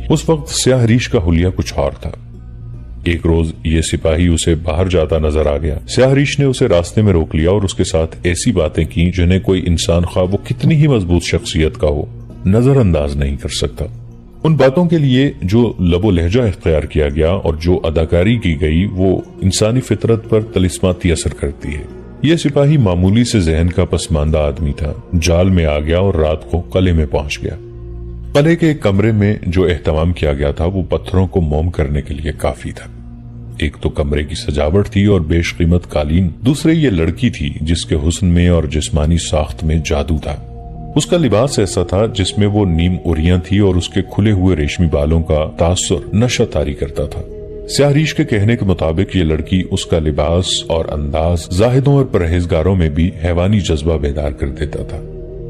اس وقت سیاہ ریش کا حلیہ کچھ اور تھا۔ ایک روز یہ سپاہی اسے باہر جاتا نظر آ گیا۔ سیاہ ریش نے اسے راستے میں روک لیا اور اس کے ساتھ ایسی باتیں کی جنہیں کوئی انسان خواہ وہ کتنی ہی مضبوط شخصیت کا ہو نظر انداز نہیں کر سکتا۔ ان باتوں کے لیے جو لب و لہجہ اختیار کیا گیا اور جو اداکاری کی گئی وہ انسانی فطرت پر طلسماتی اثر کرتی ہے۔ یہ سپاہی معمولی سے ذہن کا پسماندہ آدمی تھا، جال میں آ گیا اور رات کو قلعے میں پہنچ گیا۔ قلعے کے ایک کمرے میں جو اہتمام کیا گیا تھا وہ پتھروں کو موم کرنے کے لیے کافی تھا۔ ایک تو کمرے کی سجاوٹ تھی اور بیش قیمت قالین، دوسرے یہ لڑکی تھی جس کے حسن میں اور جسمانی ساخت میں جادو تھا۔ اس کا لباس ایسا تھا جس میں وہ نیم اوریاں تھی اور اس کے کھلے ہوئے ریشمی بالوں کا تاثر نشہ طاری کرتا تھا۔ سیاہ ریش کے کہنے کے مطابق یہ لڑکی اس کا لباس اور انداز زاہدوں اور پرہیزگاروں میں بھی حیوانی جذبہ بیدار کر دیتا تھا۔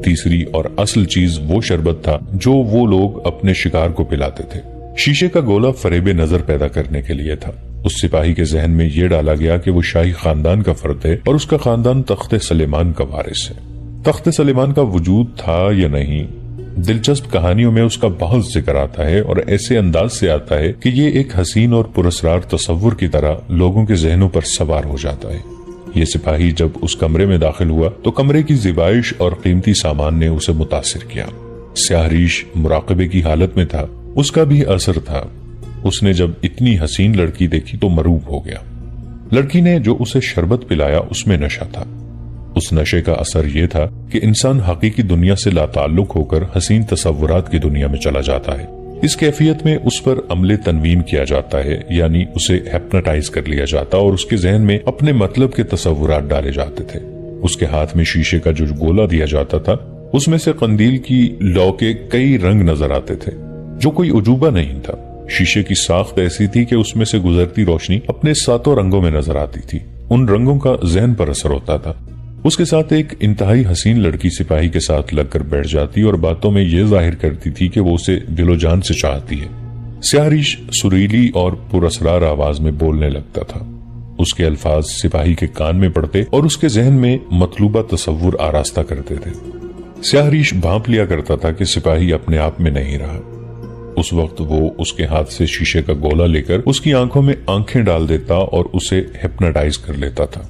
تیسری اور اصل چیز وہ شربت تھا جو وہ لوگ اپنے شکار کو پلاتے تھے۔ شیشے کا گولا فریب نظر پیدا کرنے کے لیے تھا۔ اس سپاہی کے ذہن میں یہ ڈالا گیا کہ وہ شاہی خاندان کا فرد ہے اور اس کا خاندان تخت سلیمان کا وارث ہے۔ تخت سلیمان کا وجود تھا یا نہیں، دلچسپ کہانیوں میں اس کا بہت ذکر آتا ہے اور ایسے انداز سے آتا ہے کہ یہ ایک حسین اور پراسرار تصور کی طرح لوگوں کے ذہنوں پر سوار ہو جاتا ہے۔ یہ سپاہی جب اس کمرے میں داخل ہوا تو کمرے کی زیبائش اور قیمتی سامان نے اسے متاثر کیا۔ سیاہ ریش مراقبے کی حالت میں تھا، اس کا بھی اثر تھا۔ اس نے جب اتنی حسین لڑکی دیکھی تو مروب ہو گیا۔ لڑکی نے جو اسے شربت پلایا اس میں نشہ تھا۔ اس نشے کا اثر یہ تھا کہ انسان حقیقی دنیا سے لا تعلق ہو کر حسین تصورات کی دنیا میں چلا جاتا ہے۔ اس کیفیت میں اس پر عمل تنویم کیا جاتا ہے، یعنی اسے ہپناٹائز کر لیا جاتا اور اس کے ذہن میں اپنے مطلب کے تصورات ڈالے جاتے تھے۔ اس کے ہاتھ میں شیشے کا جو گولا دیا جاتا تھا اس میں سے قندیل کی لو کے کئی رنگ نظر آتے تھے، جو کوئی عجوبہ نہیں تھا۔ شیشے کی ساخت ایسی تھی کہ اس میں سے گزرتی روشنی اپنے 7 رنگوں میں نظر آتی تھی۔ ان رنگوں کا ذہن پر اثر ہوتا تھا۔ اس کے ساتھ ایک انتہائی حسین لڑکی سپاہی کے ساتھ لگ کر بیٹھ جاتی اور باتوں میں یہ ظاہر کرتی تھی کہ وہ اسے دل و جان سے چاہتی ہے۔ سیاہ ریش سریلی اور پراسرار آواز میں بولنے لگتا تھا۔ اس کے الفاظ سپاہی کے کان میں پڑتے اور اس کے ذہن میں مطلوبہ تصور آراستہ کرتے تھے۔ سیاہ ریش بھانپ لیا کرتا تھا کہ سپاہی اپنے آپ میں نہیں رہا۔ اس وقت وہ اس کے ہاتھ سے شیشے کا گولا لے کر اس کی آنکھوں میں آنکھیں ڈال دیتا اور اسے ہپناٹائز کر لیتا تھا۔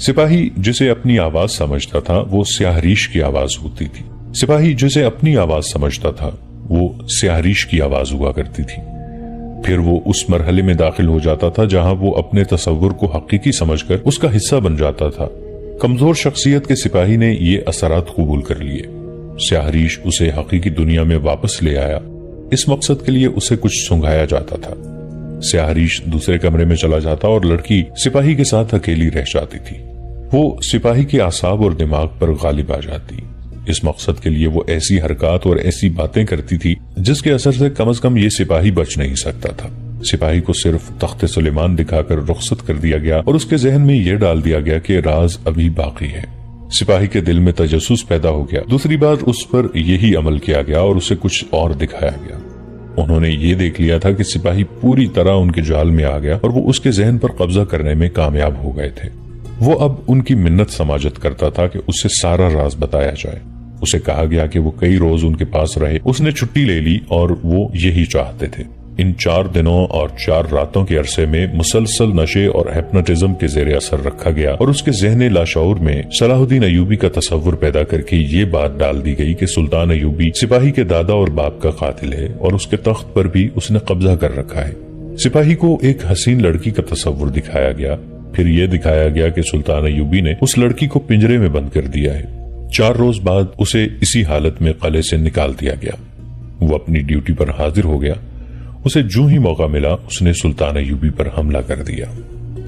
سپاہی جسے اپنی آواز سمجھتا تھا وہ سیاہ ریش کی آواز ہوتی تھی، سپاہی جسے اپنی آواز سمجھتا تھا وہ سیاہ ریش کی آواز ہوا کرتی تھی۔ پھر وہ اس مرحلے میں داخل ہو جاتا تھا جہاں وہ اپنے تصور کو حقیقی سمجھ کر اس کا حصہ بن جاتا تھا۔ کمزور شخصیت کے سپاہی نے یہ اثرات قبول کر لیے۔ سیاہ ریش اسے حقیقی دنیا میں واپس لے آیا۔ اس مقصد کے لیے اسے کچھ سنگھایا جاتا تھا۔ سیاہ ریش دوسرے کمرے میں چلا جاتا اور لڑکی سپاہی کے ساتھ اکیلی رہ جاتی تھی۔ وہ سپاہی کے اعصاب اور دماغ پر غالب آ جاتی۔ اس مقصد کے لیے وہ ایسی حرکات اور ایسی باتیں کرتی تھی جس کے اثر سے کم از کم یہ سپاہی بچ نہیں سکتا تھا۔ سپاہی کو صرف تخت سلیمان دکھا کر رخصت کر دیا گیا اور اس کے ذہن میں یہ ڈال دیا گیا کہ راز ابھی باقی ہے۔ سپاہی کے دل میں تجسس پیدا ہو گیا۔ دوسری بار اس پر یہی عمل کیا گیا اور اسے کچھ اور دکھایا گیا۔ انہوں نے یہ دیکھ لیا تھا کہ سپاہی پوری طرح ان کے جال میں آ گیا اور وہ اس کے ذہن پر قبضہ کرنے میں کامیاب ہو گئے تھے۔ وہ اب ان کی منت سماجت کرتا تھا کہ اسے سارا راز بتایا جائے۔ اسے کہا گیا کہ وہ کئی روز ان کے پاس رہے۔ اس نے چھٹی لے لی اور وہ یہی چاہتے تھے۔ ان 4 دنوں اور 4 راتوں کے عرصے میں مسلسل نشے اور ہپناٹزم کے زیر اثر رکھا گیا اور اس کے ذہن لاشعور میں صلاح الدین ایوبی کا تصور پیدا کر کے یہ بات ڈال دی گئی کہ سلطان ایوبی سپاہی کے دادا اور باپ کا قاتل ہے اور اس کے تخت پر بھی اس نے قبضہ کر رکھا ہے۔ سپاہی کو ایک حسین لڑکی کا تصور دکھایا گیا۔ پھر یہ دکھایا گیا کہ سلطان ایوبی نے اس لڑکی کو پنجرے میں بند کر دیا ہے۔ 4 روز بعد اسے اسی حالت میں قلعے سے نکال دیا گیا۔ وہ اپنی ڈیوٹی پر حاضر ہو گیا۔ اسے جو ہی موقع ملا اس نے سلطان ایوبی پر حملہ کر دیا۔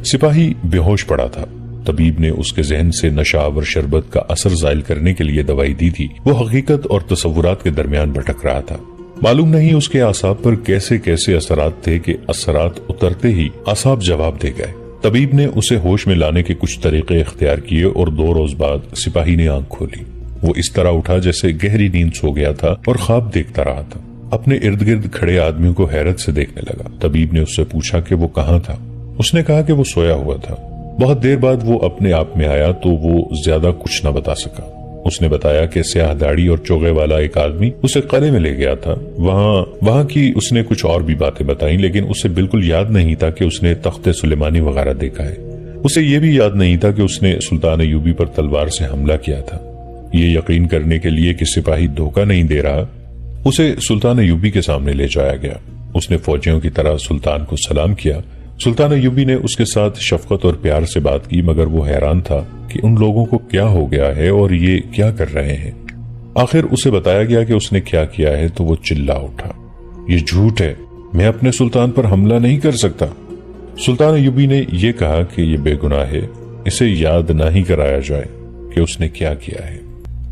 سپاہی بے ہوش پڑا تھا۔ طبیب نے اس کے ذہن سے نشہ آور شربت کا اثر زائل کرنے کے لیے دوائی دی تھی۔ وہ حقیقت اور تصورات کے درمیان بھٹک رہا تھا۔ معلوم نہیں اس کے اعصاب پر کیسے کیسے اثرات تھے کہ اثرات اترتے ہی اعصاب جواب دے گئے۔ طبیب نے اسے ہوش میں لانے کے کچھ طریقے اختیار کیے اور 2 روز بعد سپاہی نے آنکھ کھولی۔ وہ اس طرح اٹھا جیسے گہری نیند سو گیا تھا اور خواب دیکھتا رہا تھا۔ اپنے ارد گرد کھڑے آدمیوں کو حیرت سے دیکھنے لگا۔ طبیب نے اس سے پوچھا کہ وہ کہاں تھا۔ اس نے کہا کہ وہ سویا ہوا تھا۔ بہت دیر بعد وہ اپنے آپ میں آیا تو وہ زیادہ کچھ نہ بتا سکا۔ اس نے بتایا کہ سیاہ داڑھی اور چوغے والا ایک آدمی اسے قلعے میں لے گیا تھا. وہاں کی اس نے کچھ اور بھی باتیں بتائیں، لیکن اسے بالکل یاد نہیں تھا کہ اس نے تخت سلیمانی وغیرہ دیکھا ہے. اسے یہ بھی یاد نہیں تھا کہ اس نے سلطان ایوبی پر تلوار سے حملہ کیا تھا. یہ یقین کرنے کے لیے کہ سپاہی دھوکہ نہیں دے رہا، اسے سلطان ایوبی کے سامنے لے جایا گیا. اس نے فوجیوں کی طرح سلطان کو سلام کیا. سلطان ایوبی نے اس کے ساتھ شفقت اور پیار سے بات کی، مگر وہ حیران تھا کہ ان لوگوں کو کیا ہو گیا ہے اور یہ کیا کر رہے ہیں. آخر اسے بتایا گیا کہ اس نے کیا کیا ہے تو وہ چلا اٹھا، یہ جھوٹ ہے، میں اپنے سلطان پر حملہ نہیں کر سکتا. سلطان ایوبی نے یہ کہا کہ یہ بے گناہ ہے، اسے یاد نہ ہی کرایا جائے کہ اس نے کیا کیا ہے.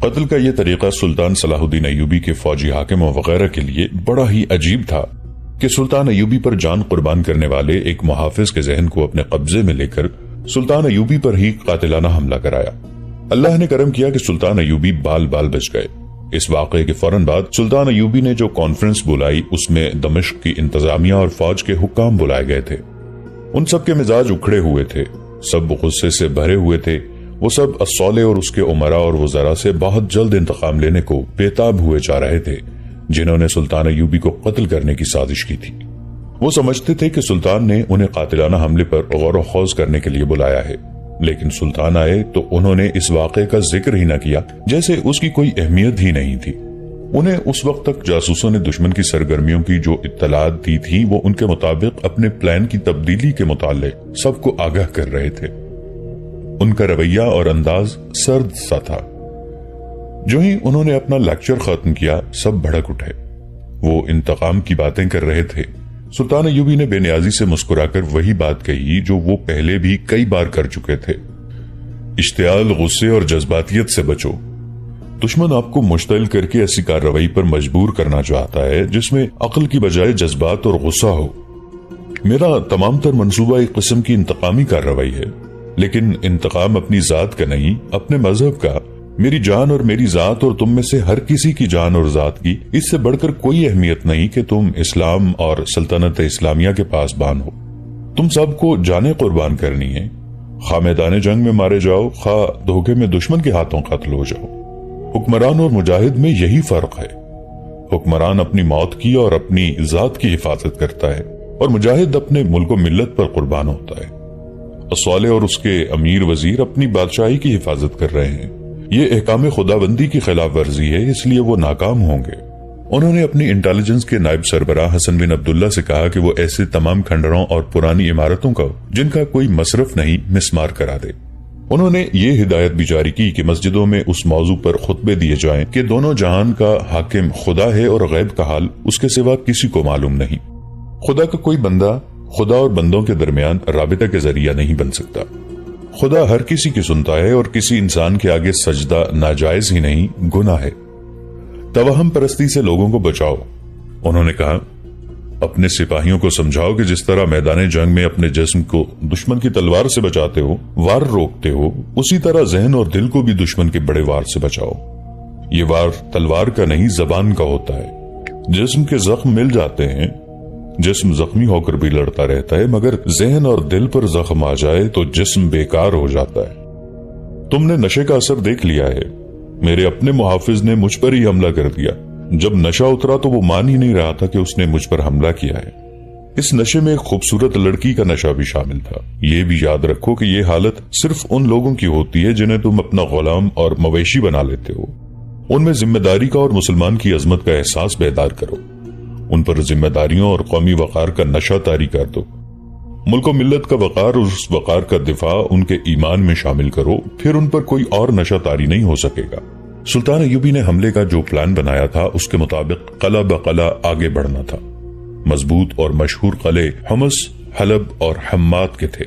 قتل کا یہ طریقہ سلطان صلاح الدین ایوبی کے فوجی حاکموں وغیرہ کے لیے بڑا ہی عجیب تھا کہ سلطان ایوبی پر جان قربان کرنے والے ایک محافظ کے ذہن کو اپنے قبضے میں لے کر سلطان ایوبی پر ہی قاتلانہ حملہ کرایا. اللہ نے کرم کیا کہ سلطان ایوبی بال بچ گئے. اس واقعے کے فوراً بعد سلطان ایوبی نے جو کانفرنس بلائی اس میں دمشق کی انتظامیہ اور فوج کے حکام بلائے گئے تھے. ان سب کے مزاج اکھڑے ہوئے تھے، سب غصے سے بھرے ہوئے تھے. وہ سب الصالح اور اس کے امراء اور وزراء سے بہت جلد انتقام لینے کو بےتاب ہوئے جا رہے تھے جنہوں نے سلطان ایوبی کو قتل کرنے کی سازش کی تھی. وہ سمجھتے تھے کہ سلطان نے انہیں قاتلانہ حملے پر غور و خوض کرنے کے لیے بلایا ہے، لیکن سلطان آئے تو انہوں نے اس واقعے کا ذکر ہی نہ کیا، جیسے اس کی کوئی اہمیت ہی نہیں تھی. انہیں اس وقت تک جاسوسوں نے دشمن کی سرگرمیوں کی جو اطلاعات دی تھی وہ ان کے مطابق اپنے پلان کی تبدیلی کے متعلق سب کو آگاہ کر رہے تھے. ان کا رویہ اور انداز سرد سا تھا. جو ہی انہوں نے اپنا لیکچر ختم کیا سب بھڑک اٹھے. وہ انتقام کی باتیں کر رہے تھے. سلطان ایوبی نے بے نیازی سے مسکرا کر وہی بات کہی جو وہ پہلے بھی کئی بار کر چکے تھے. اشتعال، غصے اور جذباتیت سے بچو. دشمن آپ کو مشتعل کر کے ایسی کارروائی پر مجبور کرنا چاہتا ہے جس میں عقل کی بجائے جذبات اور غصہ ہو. میرا تمام تر منصوبہ ایک قسم کی انتقامی کارروائی ہے، لیکن انتقام اپنی ذات کا نہیں، اپنے مذہب کا. میری جان اور میری ذات اور تم میں سے ہر کسی کی جان اور ذات کی اس سے بڑھ کر کوئی اہمیت نہیں کہ تم اسلام اور سلطنت اسلامیہ کے پاسبان ہو. تم سب کو جانیں قربان کرنی ہے، خواہ میدان جنگ میں مارے جاؤ، خواہ دھوکے میں دشمن کے ہاتھوں قتل ہو جاؤ. حکمران اور مجاہد میں یہی فرق ہے. حکمران اپنی موت کی اور اپنی ذات کی حفاظت کرتا ہے، اور مجاہد اپنے ملک و ملت پر قربان ہوتا ہے. الصالح اور اس کے امیر وزیر اپنی بادشاہی کی حفاظت کر رہے ہیں. یہ احکام خداوندی کی خلاف ورزی ہے، اس لیے وہ ناکام ہوں گے. انہوں نے اپنی انٹیلیجنس کے نائب سربراہ حسن بن عبداللہ سے کہا کہ وہ ایسے تمام کھنڈروں اور پرانی عمارتوں کا جن کا کوئی مصرف نہیں مسمار کرا دے. انہوں نے یہ ہدایت بھی جاری کی کہ مسجدوں میں اس موضوع پر خطبے دیے جائیں کہ دونوں جہان کا حاکم خدا ہے اور غیب کا حال اس کے سوا کسی کو معلوم نہیں. خدا کا کوئی بندہ خدا اور بندوں کے درمیان رابطہ کے ذریعہ نہیں بن سکتا. خدا ہر کسی کی سنتا ہے اور کسی انسان کے آگے سجدہ ناجائز ہی نہیں، گناہ ہے. توہم پرستی سے لوگوں کو بچاؤ. انہوں نے کہا اپنے سپاہیوں کو سمجھاؤ کہ جس طرح میدان جنگ میں اپنے جسم کو دشمن کی تلوار سے بچاتے ہو، وار روکتے ہو، اسی طرح ذہن اور دل کو بھی دشمن کے بڑے وار سے بچاؤ. یہ وار تلوار کا نہیں زبان کا ہوتا ہے. جسم کے زخم مل جاتے ہیں، جسم زخمی ہو کر بھی لڑتا رہتا ہے، مگر ذہن اور دل پر زخم آ جائے تو جسم بیکار ہو جاتا ہے. تم نے نشے کا اثر دیکھ لیا ہے. میرے اپنے محافظ نے مجھ پر ہی حملہ کر دیا. جب نشہ اترا تو وہ مان ہی نہیں رہا تھا کہ اس نے مجھ پر حملہ کیا ہے. اس نشے میں ایک خوبصورت لڑکی کا نشہ بھی شامل تھا. یہ بھی یاد رکھو کہ یہ حالت صرف ان لوگوں کی ہوتی ہے جنہیں تم اپنا غلام اور مویشی بنا لیتے ہو. ان میں ذمہ داری کا اور مسلمان کی عظمت کا احساس بیدار کرو. ان پر ذمہ داریوں اور قومی وقار کا نشہ طاری کر دو. ملک و ملت کا وقار اور اس وقار کا دفاع ان کے ایمان میں شامل کرو، پھر ان پر کوئی اور نشہ طاری نہیں ہو سکے گا. سلطان ایوبی نے حملے کا جو پلان بنایا تھا اس کے مطابق قلعہ بقلعہ آگے بڑھنا تھا. مضبوط اور مشہور قلعے حمص، حلب اور حماد کے تھے.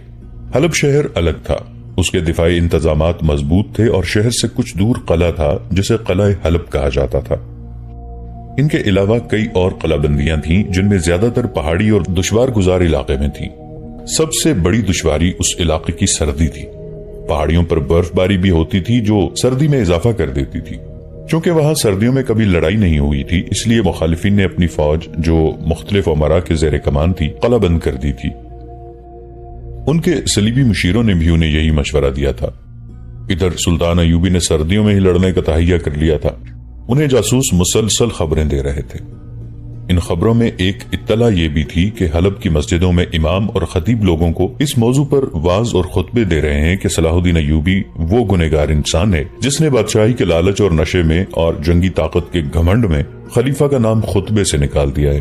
حلب شہر الگ تھا، اس کے دفاعی انتظامات مضبوط تھے، اور شہر سے کچھ دور قلعہ تھا جسے قلعہ حلب کہا جاتا تھا. ان کے علاوہ کئی اور قلعہ بندیاں تھیں جن میں زیادہ تر پہاڑی اور دشوار گزار علاقے میں تھیں. سب سے بڑی دشواری اس علاقے کی سردی تھی. پہاڑیوں پر برف باری بھی ہوتی تھی جو سردی میں اضافہ کر دیتی تھی. چونکہ وہاں سردیوں میں کبھی لڑائی نہیں ہوئی تھی، اس لیے مخالفین نے اپنی فوج جو مختلف امراء کے زیر کمان تھی قلعہ بند کر دی تھی. ان کے صلیبی مشیروں نے بھی انہیں یہی مشورہ دیا تھا. ادھر سلطان ایوبی نے سردیوں میں ہی لڑنے کا تہیہ کر لیا تھا۔ انہیں جاسوس مسلسل خبریں دے رہے تھے۔ ان خبروں میں ایک اطلاع یہ بھی تھی کہ حلب کی مسجدوں میں امام اور خطیب لوگوں کو اس موضوع پر واعظ اور خطبے دے رہے ہیں کہ صلاح الدین ایوبی وہ گنہگار انسان ہے جس نے بادشاہی کے لالچ اور نشے میں اور جنگی طاقت کے گھمنڈ میں خلیفہ کا نام خطبے سے نکال دیا ہے۔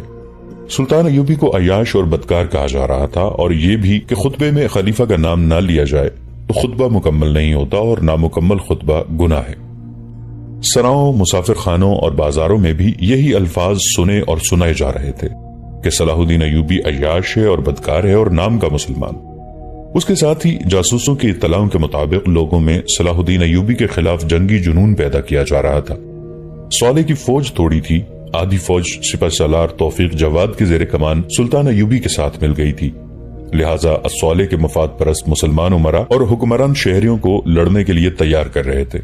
سلطان ایوبی کو عیاش اور بدکار کہا جا رہا تھا، اور یہ بھی کہ خطبے میں خلیفہ کا نام نہ لیا جائے تو خطبہ مکمل نہیں ہوتا اور نامکمل خطبہ گناہ ہے۔ سراؤں، مسافر خانوں اور بازاروں میں بھی یہی الفاظ سنے اور سنائے جا رہے تھے کہ صلاح الدین ایوبی عیاش ہے اور بدکار ہے اور نام کا مسلمان۔ اس کے ساتھ ہی جاسوسوں کی اطلاعوں کے مطابق لوگوں میں صلاح الدین ایوبی کے خلاف جنگی جنون پیدا کیا جا رہا تھا۔ صالح کی فوج توڑی تھی، آدھی فوج سپہ سالار توفیق جواد کے زیر کمان سلطان ایوبی کے ساتھ مل گئی تھی، لہٰذا الصالح کے مفاد پرست مسلمان امراء اور حکمران شہریوں کو لڑنے کے لیے تیار کر رہے تھے۔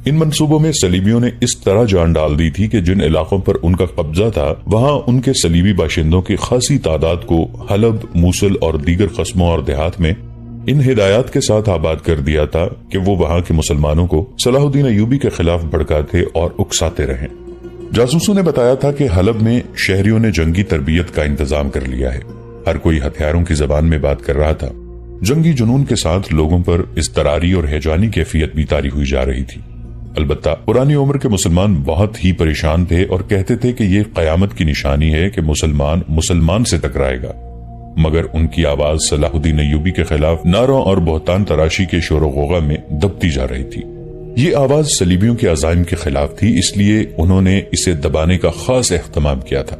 ان منصوبوں میں صلیبیوں نے اس طرح جان ڈال دی تھی کہ جن علاقوں پر ان کا قبضہ تھا وہاں ان کے صلیبی باشندوں کی خاصی تعداد کو حلب، موصل اور دیگر قصبوں اور دیہات میں ان ہدایات کے ساتھ آباد کر دیا تھا کہ وہ وہاں کے مسلمانوں کو صلاح الدین ایوبی کے خلاف بھڑکاتے اور اکساتے رہیں۔ جاسوسوں نے بتایا تھا کہ حلب میں شہریوں نے جنگی تربیت کا انتظام کر لیا ہے، ہر کوئی ہتھیاروں کی زبان میں بات کر رہا تھا۔ جنگی جنون کے ساتھ لوگوں پر اضطراری اور ہیجانی کیفیت بھی طاری ہوئی جا رہی تھی۔ البتہ پرانی عمر کے مسلمان بہت ہی پریشان تھے اور کہتے تھے کہ یہ قیامت کی نشانی ہے کہ مسلمان سے ٹکرائے گا، مگر ان کی آواز صلاح الدین ایوبی کے خلاف نعروں اور بہتان تراشی کے شور و غوغا میں دبتی جا رہی تھی۔ یہ آواز صلیبیوں کے عزائم کے خلاف تھی، اس لیے انہوں نے اسے دبانے کا خاص اہتمام کیا تھا۔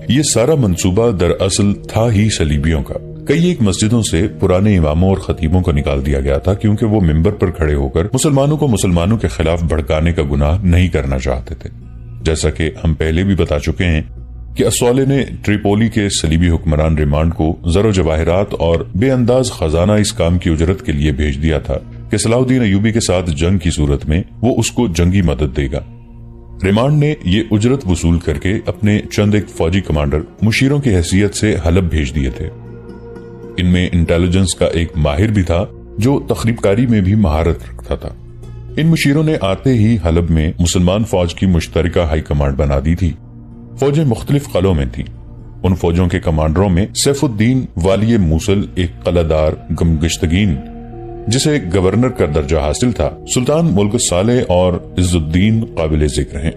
یہ سارا منصوبہ دراصل تھا ہی صلیبیوں کا۔ کئی ایک مسجدوں سے پرانے اماموں اور خطیبوں کو نکال دیا گیا تھا کیونکہ وہ ممبر پر کھڑے ہو کر مسلمانوں کو مسلمانوں کے خلاف بھڑکانے کا گناہ نہیں کرنا چاہتے تھے۔ جیسا کہ ہم پہلے بھی بتا چکے ہیں کہ الصالح نے ٹریپولی کے صلیبی حکمران ریمانڈ کو زر و جواہرات اور بے انداز خزانہ اس کام کی اجرت کے لیے بھیج دیا تھا کہ صلاح الدین ایوبی کے ساتھ جنگ کی صورت میں وہ اس کو جنگی مدد دے گا۔ ریمانڈ نے یہ اجرت وصول کر کے اپنے چند ایک فوجی کمانڈر مشیروں کی حیثیت سے حلب بھیج دیے تھے۔ ان میں انٹیلیجنس کا ایک ماہر بھی تھا جو تخریب کاری میں بھی مہارت رکھتا تھا۔ ان مشیروں نے آتے ہی حلب میں مسلمان فوج کی مشترکہ ہائی کمانڈ بنا دی تھی۔ فوجیں مختلف قلعوں میں تھیں۔ ان فوجوں کے کمانڈروں میں سیف الدین والی موصل، ایک قلعہ دار گمگشتگین جسے گورنر کا درجہ حاصل تھا، سلطان ملک صالح اور عز الدین قابل ذکر ہیں۔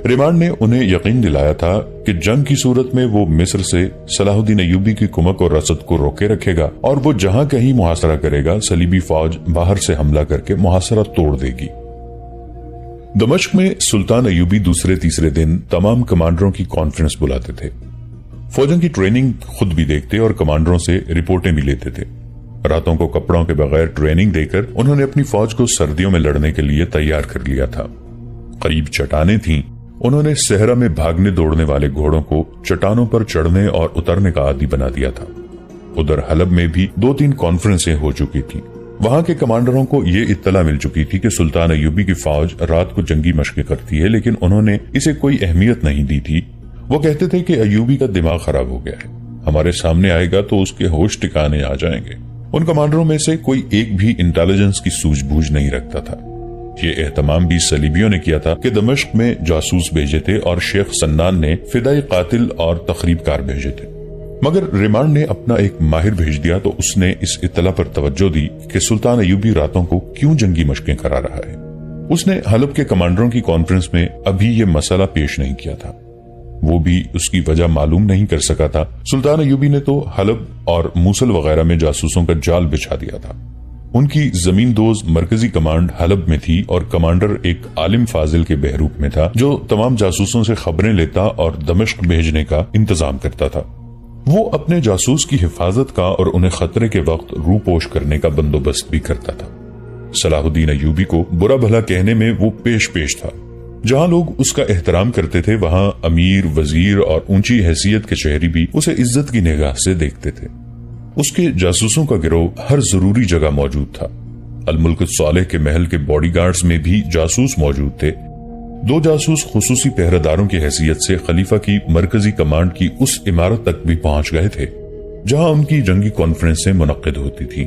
ریمانڈ نے انہیں یقین دلایا تھا کہ جنگ کی صورت میں وہ مصر سے صلاح الدین ایوبی کی کمک اور رسد کو روکے رکھے گا، اور وہ جہاں کہیں محاصرہ کرے گا صلیبی فوج باہر سے حملہ کر کے محاصرہ توڑ دے گی۔ دمشق میں سلطان ایوبی دوسرے تیسرے دن تمام کمانڈروں کی کانفرنس بلاتے تھے۔ فوجوں کی ٹریننگ خود بھی دیکھتے اور کمانڈروں سے رپورٹیں بھی لیتے تھے۔ راتوں کو کپڑوں کے بغیر ٹریننگ دے کر انہوں نے اپنی فوج کو سردیوں میں لڑنے کے لیے تیار کر لیا تھا۔ قریب چٹانیں تھیں، انہوں نے صحرا میں بھاگنے دوڑنے والے گھوڑوں کو چٹانوں پر چڑھنے اور اترنے کا عادی بنا دیا تھا۔ ادھر حلب میں بھی 2-3 کانفرنسیں ہو چکی تھیں۔ وہاں کے کمانڈروں کو یہ اطلاع مل چکی تھی کہ سلطان ایوبی کی فوج رات کو جنگی مشقیں کرتی ہے، لیکن انہوں نے اسے کوئی اہمیت نہیں دی تھی۔ وہ کہتے تھے کہ ایوبی کا دماغ خراب ہو گیا ہے، ہمارے سامنے آئے گا تو اس کے ہوش ٹکانے آ جائیں گے۔ ان کمانڈروں میں سے کوئی ایک بھی انٹیلیجنس کی سوجھ بوجھ نہیں رکھتا تھا۔ یہ اہتمام بھی صلیبیوں نے کیا تھا کہ دمشق میں جاسوس بھیجے تھے اور شیخ سنان نے فدائی قاتل اور تخریب کار بھیجے تھے، مگر ریمانڈ نے اپنا ایک ماہر بھیج دیا تو اس نے اس اطلاع پر توجہ دی کہ سلطان ایوبی راتوں کو کیوں جنگی مشقیں کرا رہا ہے۔ اس نے حلب کے کمانڈروں کی کانفرنس میں ابھی یہ مسئلہ پیش نہیں کیا تھا، وہ بھی اس کی وجہ معلوم نہیں کر سکا تھا۔ سلطان ایوبی نے تو حلب اور موصل وغیرہ میں جاسوسوں کا جال بچھا دیا تھا۔ ان کی زمین دوز مرکزی کمانڈ حلب میں تھی اور کمانڈر ایک عالم فاضل کے بہروپ میں تھا جو تمام جاسوسوں سے خبریں لیتا اور دمشق بھیجنے کا انتظام کرتا تھا۔ وہ اپنے جاسوس کی حفاظت کا اور انہیں خطرے کے وقت روپوش کرنے کا بندوبست بھی کرتا تھا۔ صلاح الدین ایوبی کو برا بھلا کہنے میں وہ پیش تھا۔ جہاں لوگ اس کا احترام کرتے تھے وہاں امیر، وزیر اور اونچی حیثیت کے شہری بھی اسے عزت کی نگاہ سے دیکھتے تھے۔ اس کے جاسوسوں کا گروہ ہر ضروری جگہ موجود تھا۔ الملک صالح کے محل کے باڈی گارڈز میں بھی جاسوس موجود تھے۔ 2 جاسوس خصوصی پہرےداروں کی حیثیت سے خلیفہ کی مرکزی کمانڈ کی اس عمارت تک بھی پہنچ گئے تھے جہاں ان کی جنگی کانفرنسیں منعقد ہوتی تھی۔